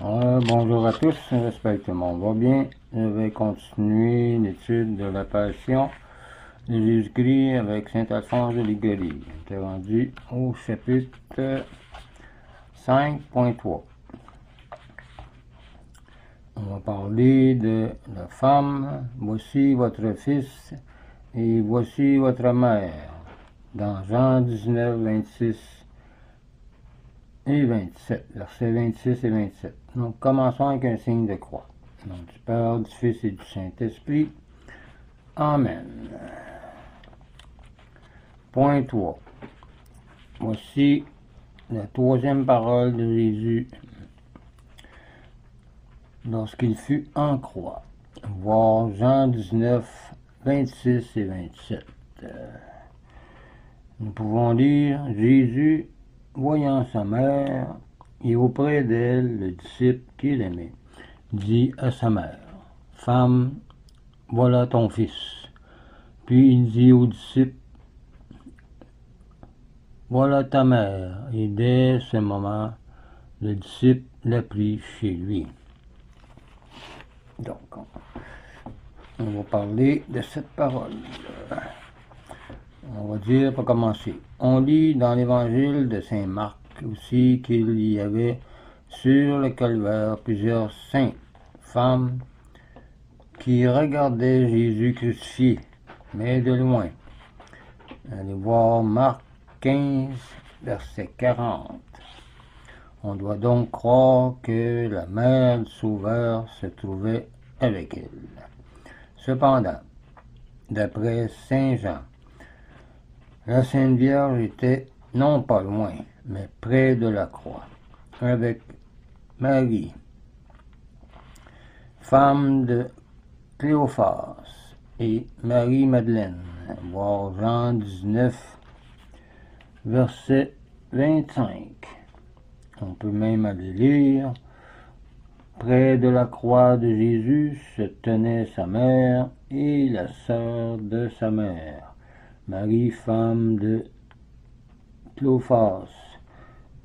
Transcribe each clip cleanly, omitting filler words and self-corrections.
Bonjour à tous, j'espère que tout le monde va bien. Je vais continuer l'étude de la Passion de Jésus-Christ avec saint Alphonse de Liguori. On est rendu au chapitre 5.3. On va parler de la femme, voici votre fils et voici votre mère, dans Jean 19, 26 et 27, versets 26 et 27. Donc, commençons avec un signe de croix. Au nom du Père, du Fils et du Saint-Esprit. Amen. Point 3. Voici la troisième parole de Jésus lorsqu'il fut en croix. Voir Jean 19, 26 et 27. Nous pouvons lire Jésus, voyant sa mère, et auprès d'elle le disciple qu'il aimait, dit à sa mère, « Femme, voilà ton fils. » Puis il dit au disciple, « Voilà ta mère. » Et dès ce moment, le disciple l'a pris chez lui. Donc, on va parler de cette parole. On va dire, pour commencer, on lit dans l'évangile de saint Marc aussi qu'il y avait sur le calvaire plusieurs saintes femmes qui regardaient Jésus crucifié, mais de loin. Allez voir Marc 15, verset 40. On doit donc croire que la mère du Sauveur se trouvait avec elle. Cependant, d'après saint Jean, la Sainte Vierge était non pas loin, mais près de la croix, avec Marie, femme de Cléophas, et Marie-Madeleine, voir Jean 19, verset 25. On peut même aller lire, près de la croix de Jésus se tenait sa mère et la sœur de sa mère, Marie, femme de Cléophas,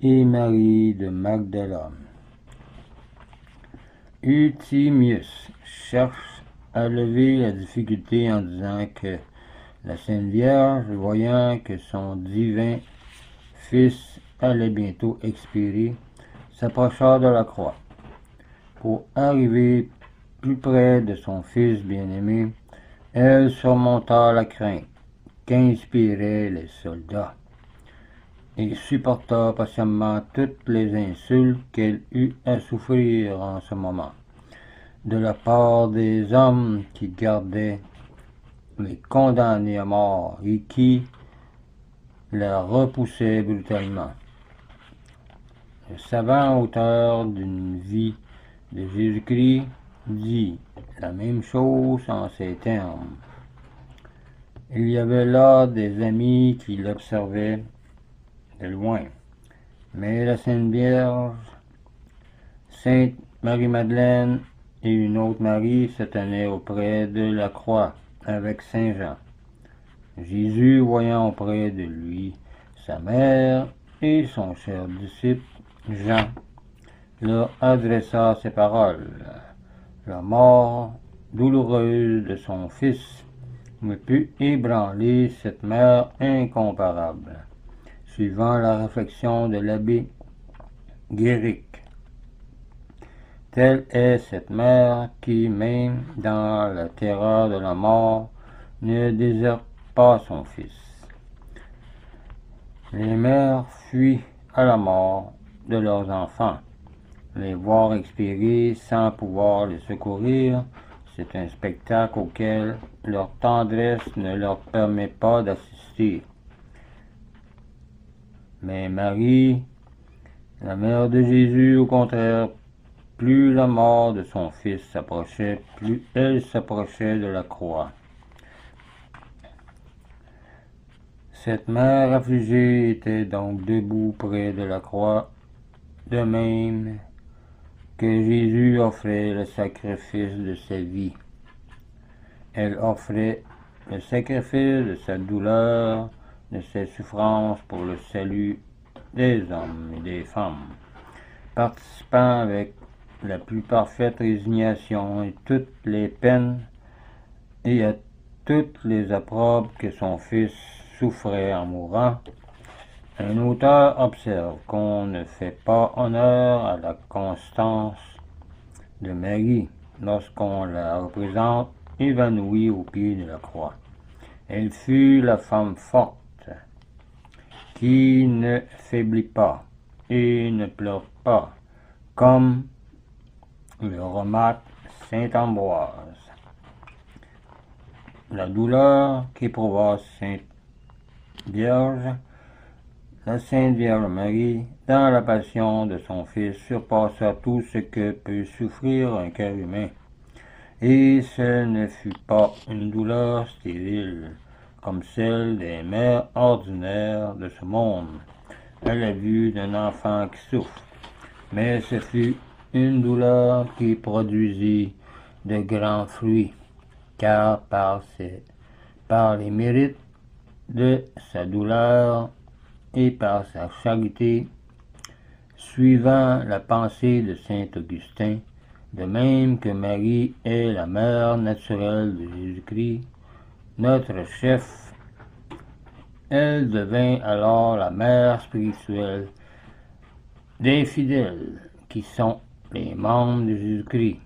et Marie de Magdala. Euthymius cherche à lever la difficulté en disant que la Sainte Vierge, voyant que son divin Fils allait bientôt expirer, s'approcha de la croix. Pour arriver plus près de son Fils bien-aimé, elle surmonta la crainte qu'inspiraient les soldats et supporta patiemment toutes les insultes qu'elle eut à souffrir en ce moment, de la part des hommes qui gardaient les condamnés à mort et qui la repoussaient brutalement. Le savant auteur d'une vie de Jésus-Christ dit la même chose en ces termes. Il y avait là des amis qui l'observaient de loin, mais la Sainte Vierge, Sainte Marie-Madeleine et une autre Marie se tenaient auprès de la croix avec Saint Jean. Jésus, voyant auprès de lui sa mère et son cher disciple Jean, leur adressa ces paroles. La mort douloureuse de son fils ne put ébranler cette mère incomparable. Suivant la réflexion de l'abbé Guéric, telle est cette mère qui, même dans la terreur de la mort, ne déserte pas son fils. Les mères fuient à la mort de leurs enfants. Les voir expirer sans pouvoir les secourir, c'est un spectacle auquel leur tendresse ne leur permet pas d'assister. Mais Marie, la mère de Jésus, au contraire, plus la mort de son fils s'approchait, plus elle s'approchait de la croix. Cette mère affligée était donc debout près de la croix, de même que Jésus offrait le sacrifice de sa vie. Elle offrait le sacrifice de sa douleur, de ses souffrances pour le salut des hommes et des femmes, participant avec la plus parfaite résignation et toutes les peines et à toutes les opprobes que son Fils souffrait en mourant, un auteur observe qu'on ne fait pas honneur à la constance de Marie lorsqu'on la représente évanouie au pied de la croix. Elle fut la femme forte qui ne faiblit pas et ne pleure pas, comme le remarque saint Ambroise. La douleur qu'éprouva Sainte Vierge, la Sainte Vierge Marie, dans la passion de son Fils, surpassa tout ce que peut souffrir un cœur humain. Et ce ne fut pas une douleur stérile, comme celle des mères ordinaires de ce monde, à la vue d'un enfant qui souffre, mais ce fut une douleur qui produisit de grands fruits, car par les mérites de sa douleur et par sa charité, suivant la pensée de saint Augustin, de même que Marie est la mère naturelle de Jésus-Christ, notre chef, elle devint alors la mère spirituelle des fidèles qui sont les membres de Jésus-Christ,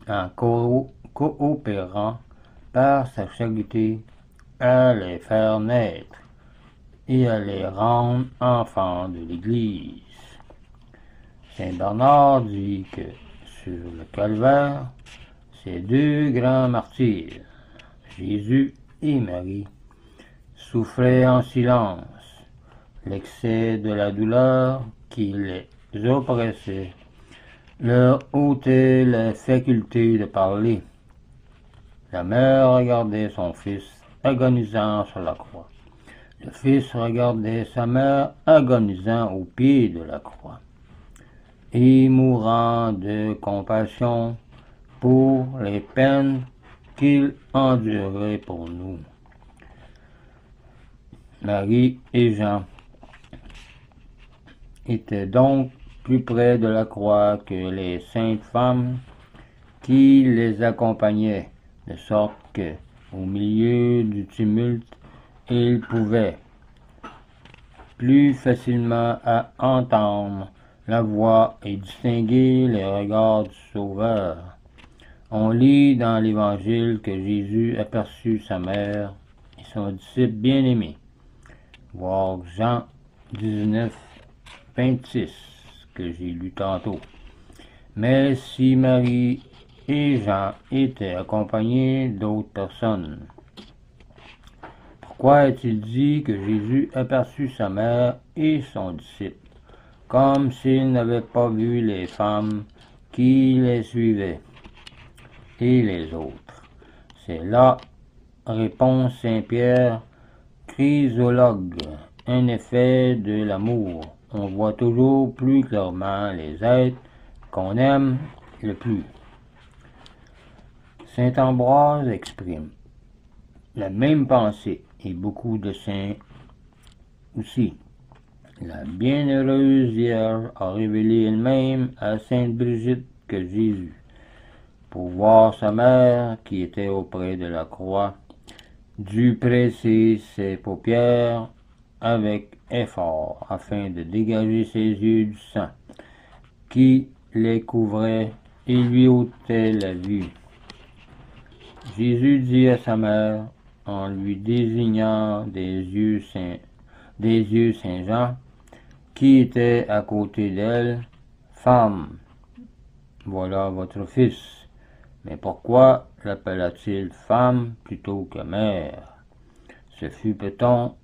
en coopérant par sa charité à les faire naître et à les rendre enfants de l'Église. Saint Bernard dit que sur le calvaire, ces deux grands martyrs, Jésus et Marie, souffraient en silence. L'excès de la douleur qui les oppressait leur ôtait la faculté de parler. La mère regardait son fils agonisant sur la croix. Le fils regardait sa mère agonisant au pied de la croix et mourant de compassion pour les peines qu'il endurait pour nous. Marie et Jean étaient donc plus près de la croix que les saintes femmes qui les accompagnaient, de sorte que, au milieu du tumulte, ils pouvaient plus facilement entendre la voix et distinguer les regards du Sauveur. On lit dans l'Évangile que Jésus aperçut sa mère et son disciple bien-aimé. Voir Jean 19, 26, que j'ai lu tantôt. Mais si Marie et Jean étaient accompagnés d'autres personnes, pourquoi est-il dit que Jésus aperçut sa mère et son disciple, comme s'il n'avait pas vu les femmes qui les suivaient et les autres? C'est là, répond saint Pierre Chrysologue, un effet de l'amour. On voit toujours plus clairement les êtres qu'on aime le plus. Saint Ambroise exprime la même pensée et beaucoup de saints aussi. La bienheureuse Vierge a révélé elle-même à sainte Brigitte que Jésus, pour voir sa mère qui était auprès de la croix, dut presser ses paupières avec effort afin de dégager ses yeux du sang qui les couvrait et lui ôtait la vue. Jésus dit à sa mère, en lui désignant des yeux Saint Jean, qui était à côté d'elle, « Femme, voilà votre fils. » Mais pourquoi l'appela-t-il femme plutôt que mère? Ce fut, peut-on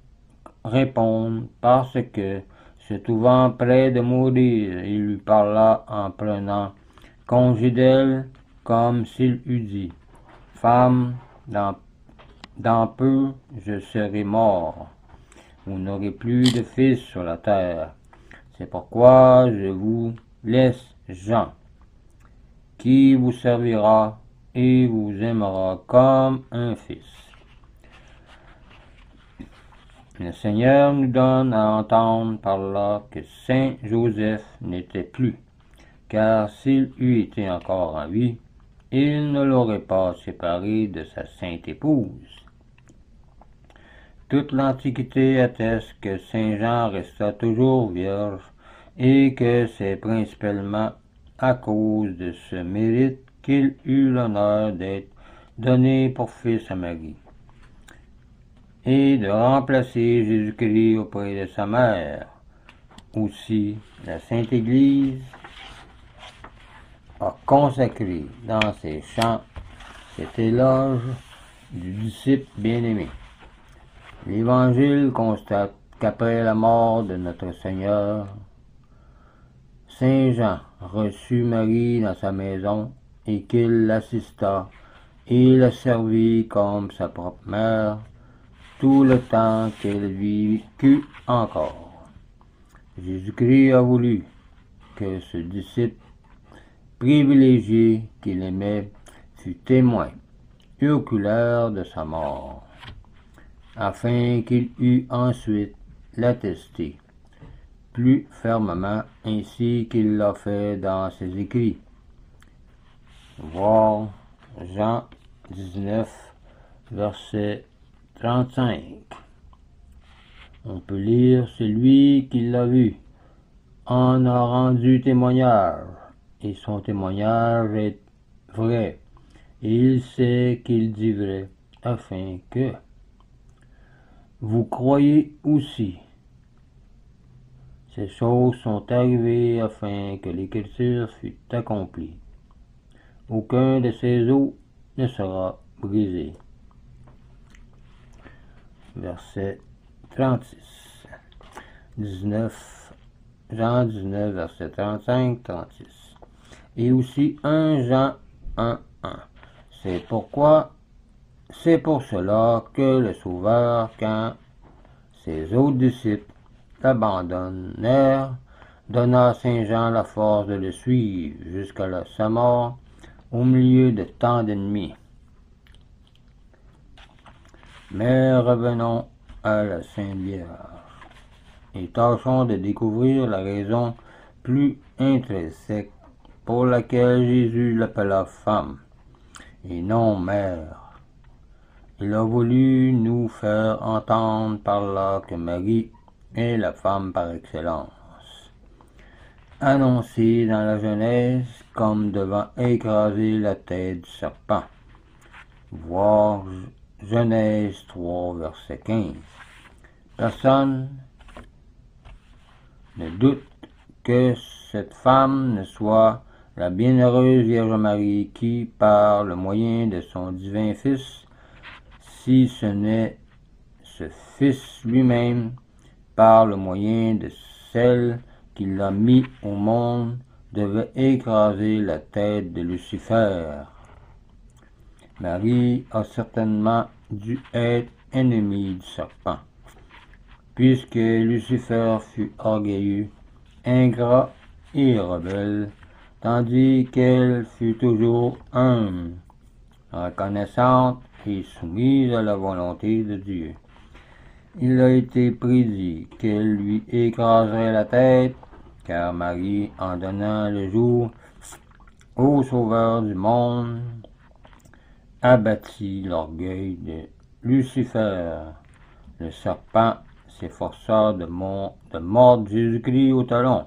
répondre, parce que, se trouvant près de mourir, il lui parla en prenant congé d'elle, comme s'il eût dit, « Femme, dans peu je serai mort. Vous n'aurez plus de fils sur la terre. C'est pourquoi je vous laisse Jean, qui vous servira et vous aimera comme un fils. » Le Seigneur nous donne à entendre par là que Saint Joseph n'était plus, car s'il eût été encore en vie, il ne l'aurait pas séparé de sa sainte épouse. Toute l'Antiquité atteste que saint Jean resta toujours vierge et que c'est principalement à cause de ce mérite qu'il eut l'honneur d'être donné pour fils à Marie et de remplacer Jésus-Christ auprès de sa mère. Aussi, la Sainte Église a consacré dans ses chants cet éloge du disciple bien-aimé. L'Évangile constate qu'après la mort de notre Seigneur, saint Jean reçut Marie dans sa maison et qu'il l'assista et la servit comme sa propre mère tout le temps qu'elle vécut encore. Jésus-Christ a voulu que ce disciple privilégié qu'il aimait fût témoin oculaire de sa mort, afin qu'il eût ensuite l'attesté plus fermement ainsi qu'il l'a fait dans ses écrits. Voir Jean 19, verset 35. On peut lire « Celui qui l'a vu en a rendu témoignage, et son témoignage est vrai, et il sait qu'il dit vrai, afin que vous croyez aussi. Ces choses sont arrivées afin que l'Écriture fût accomplie. Aucun de ces os ne sera brisé. » Verset 36. Jean 19, verset 35-36. Et aussi 1 Jean 1, 1. C'est pour cela que le Sauveur, quand ses autres disciples l'abandonnèrent, donna à saint Jean la force de le suivre jusqu'à sa mort au milieu de tant d'ennemis. Mais revenons à la Sainte Vierge et tâchons de découvrir la raison plus intrinsèque pour laquelle Jésus l'appela femme et non mère. Il a voulu nous faire entendre par là que Marie est la femme par excellence, annoncée dans la Genèse comme devant écraser la tête du serpent. Voir Genèse 3, verset 15. Personne ne doute que cette femme ne soit la bienheureuse Vierge Marie qui, par le moyen de son divin Fils, si ce n'est ce Fils lui-même, par le moyen de celle qui l'a mis au monde, devait écraser la tête de Lucifer. Marie a certainement dû être ennemie du serpent, puisque Lucifer fut orgueilleux, ingrat et rebelle, tandis qu'elle fut toujours humble, reconnaissante et soumise à la volonté de Dieu. Il a été prédit qu'elle lui écraserait la tête, car Marie, en donnant le jour au Sauveur du monde, abattit l'orgueil de Lucifer. Le serpent s'efforça de mordre Jésus-Christ au talon,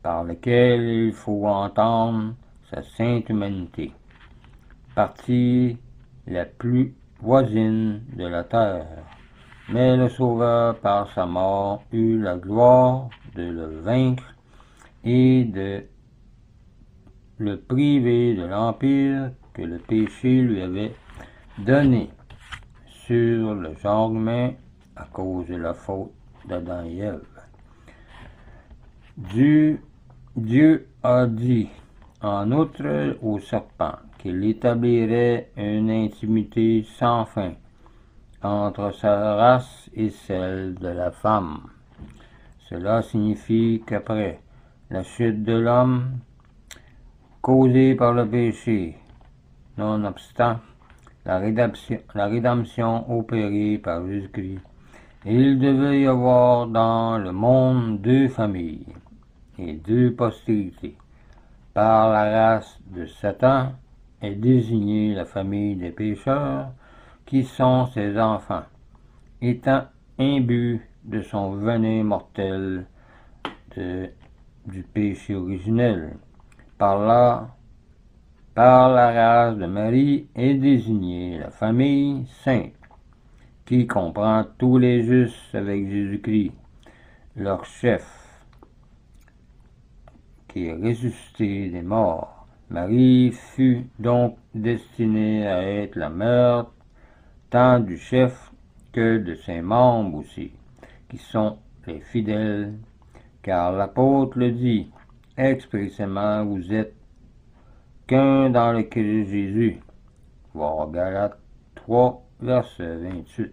par lequel il faut entendre sa sainte humanité, partie la plus voisine de la terre. Mais le Sauveur, par sa mort, eut la gloire de le vaincre et de le priver de l'empire que le péché lui avait donné sur le genre humain à cause de la faute d'Adam et Ève. Dieu a dit en outre au serpent qu'il établirait une intimité sans fin entre sa race et celle de la femme. Cela signifie qu'après la chute de l'homme, causée par le péché, nonobstant la rédemption opérée par Jésus-Christ, il devait y avoir dans le monde deux familles et deux postérités, par la race de Satan est désignée la famille des pécheurs, qui sont ses enfants, étant imbus de son venin mortel du péché originel. Par la race de Marie est désignée la famille sainte, qui comprend tous les justes avec Jésus-Christ, leur chef, qui est ressuscité des morts. Marie fut donc destinée à être la mère tant du chef que de ses membres aussi, qui sont les fidèles, car l'apôtre le dit expressément, vous êtes qu'un dans le Christ Jésus. Voir Galates 3, verset 28.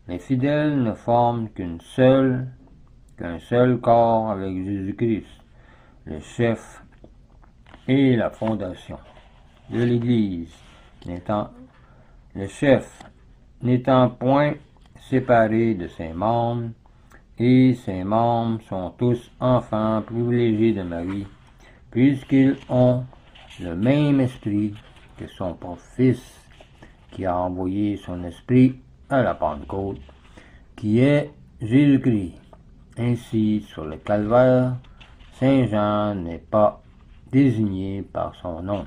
Les fidèles ne forment qu'un seul corps avec Jésus-Christ, le chef et la fondation de l'Église, le chef n'étant point séparé de ses membres, et ses membres sont tous enfants privilégiés de Marie, puisqu'ils ont le même esprit que son propre Fils, qui a envoyé son esprit à la Pentecôte, qui est Jésus-Christ. Ainsi, sur le calvaire, Saint Jean n'est pas désigné par son nom.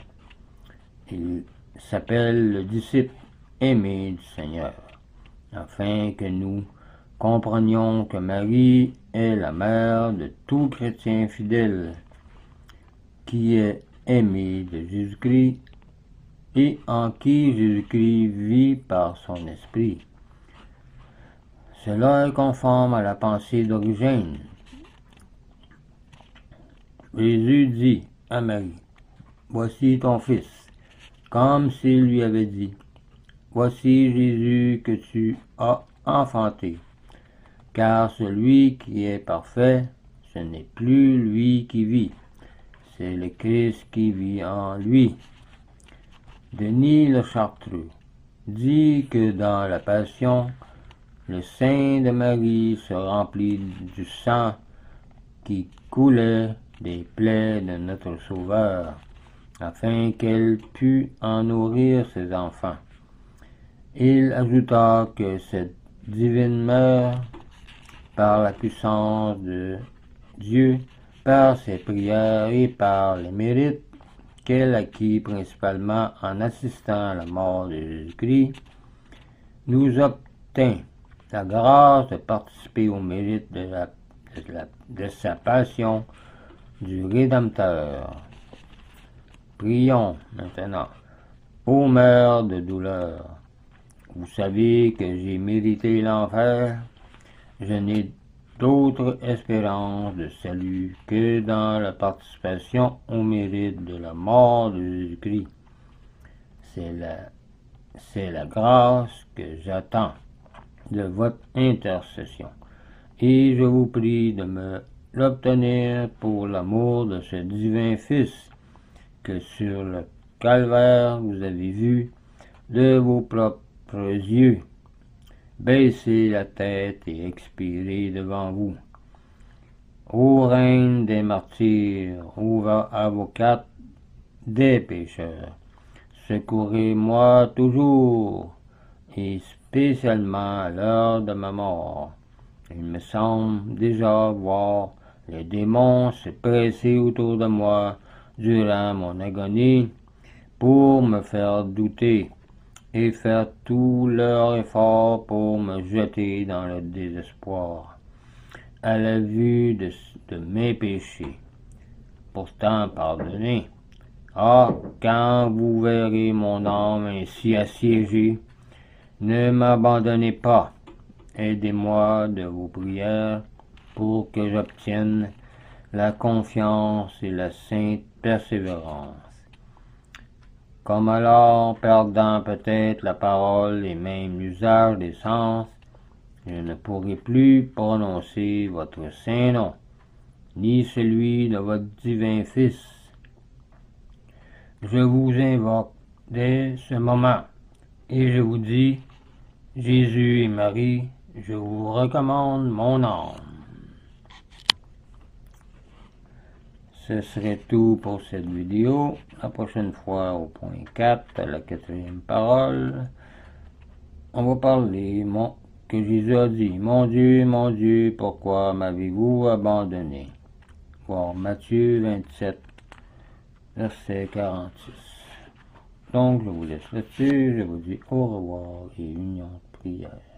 Il s'appelle le disciple aimé du Seigneur, afin que nous comprenions que Marie est la mère de tout chrétien fidèle, qui est aimé de Jésus-Christ et en qui Jésus-Christ vit par son esprit. Cela est conforme à la pensée d'Origène. Jésus dit à Marie, « Voici ton fils », comme s'il lui avait dit, « Voici Jésus que tu as enfanté. » Car celui qui est parfait, ce n'est plus lui qui vit, c'est le Christ qui vit en lui. Denis le Chartreux dit que dans la Passion, le sein de Marie se remplit du sang qui coulait des plaies de notre Sauveur, afin qu'elle pût en nourrir ses enfants. Il ajouta que cette divine mère, par la puissance de Dieu, par ses prières et par les mérites qu'elle acquit principalement en assistant à la mort de Jésus-Christ, nous obtint la grâce de participer au mérite de sa passion du Rédempteur. Prions maintenant. Ô Mère de douleur, vous savez que j'ai mérité l'enfer. Je n'ai d'autre espérance de salut que dans la participation au mérite de la mort de Jésus-Christ. C'est la grâce que j'attends de votre intercession, et je vous prie de me l'obtenir pour l'amour de ce divin Fils, que sur le calvaire vous avez vu de vos propres yeux. Baissez la tête et expirez devant vous. Ô Reine des martyrs, ô avocate des pécheurs, secourez-moi toujours, et spécialement à l'heure de ma mort. Il me semble déjà voir les démons se presser autour de moi durant mon agonie pour me faire douter et faire tout leur effort pour me jeter dans le désespoir à la vue de mes péchés, pourtant pardonnés. Ah, quand vous verrez mon âme ainsi assiégée, ne m'abandonnez pas, aidez-moi de vos prières pour que j'obtienne la confiance et la sainte persévérance. Comme alors, perdant peut-être la parole et même l'usage des sens, je ne pourrai plus prononcer votre saint nom, ni celui de votre divin Fils. Je vous invoque dès ce moment, et je vous dis, Jésus et Marie, je vous recommande mon âme. ce serait tout pour cette vidéo. La prochaine fois, au point 4, à la 4e parole, on va parler que Jésus a dit, mon Dieu, pourquoi m'avez-vous abandonné? Voir Matthieu 27, verset 46. Donc, je vous laisse là-dessus. Je vous dis au revoir et union de prière.